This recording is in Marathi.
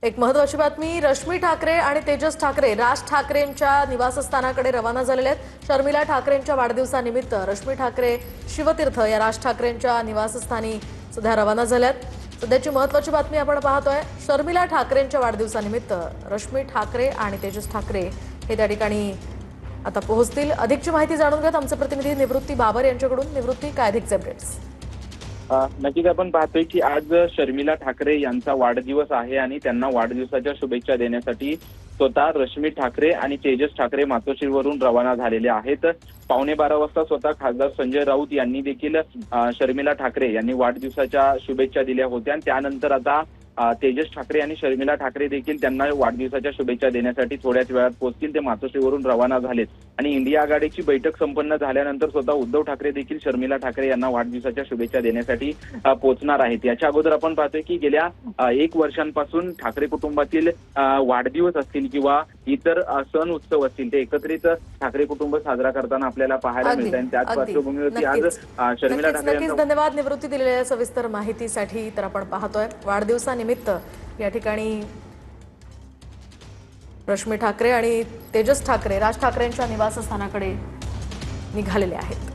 एक महत्त्वाची बातमी, रश्मी ठाकरे आणि तेजस ठाकरे राज ठाकरेंच्या निवासस्थानाकडे रवाना झालेले आहेत। शर्मिला ठाकरेंच्या वाढदिवसानिमित्त रश्मी ठाकरे शिवतीर्थ या राज ठाकरेंच्या निवासस्थानी सध्या रवाना झाल्यात। सध्याची महत्त्वाची बातमी आपण पाहतोय। शर्मिला ठाकरेंच्या वाढदिवसानिमित्त रश्मी ठाकरे आणि तेजस ठाकरे हे त्या ठिकाणी आता पोहोचतील। अधिकची माहिती जाणून घेत आमचे प्रतिनिधी निवृत्ती बाबर यांच्याकडून। निवृत्ती, काय अधिकचे अपडेट्स? नक्कीच आपण पाहतोय की आज शर्मिला ठाकरे यांचा वाढदिवस आहे आणि त्यांना वाढदिवसाच्या शुभेच्छा देण्यासाठी स्वतः रश्मी ठाकरे आणि तेजस ठाकरे मातोश्रीवरून रवाना झालेले आहेत। 11:15 वाजता स्वतः खासदार संजय राऊत यांनी देखील शर्मिला ठाकरे यांनी वाढदिवसाच्या शुभेच्छा दिल्या होत्या आणि त्यानंतर आता तेजस ठाकरे आणि शर्मिला ठाकरे देखील त्यांना वाढदिवसाच्या शुभेच्छा देण्यासाठी थोड्याच वेळात पोहोचतील। ते मातोश्रीवरून रवाना झालेत आणि इंडिया आघाडीची बैठक संपन्न झाल्यानंतर स्वतः उद्धव ठाकरे देखील शर्मिला ठाकरे यांना वाढदिवसाच्या शुभेच्छा देण्यासाठी पोहोचणार आहेत। याच्या अगोदर आपण पाहतोय की गेल्या 1 वर्षांपासून ठाकरे कुटुंबातील वाढदिवस असतील किंवा इतर सण उत्सव असतील ते एकत्रित ठाकरे कुटुंब साजरा करताना आपल्याला पाहायला मिळत आहे। त्याच पार्श्वभूमीवरती आज शर्मिला ठाकरे धन्यवाद निवृत्ती दिलेल्या सविस्तर माहितीसाठी। तर आपण पाहतोय वाढदिवसानिमित्त या ठिकाणी रश्मी ठाकरे आणि तेजस ठाकरे राज ठाकरेंच्या निवासस्थानाकडे निघालेले आहेत।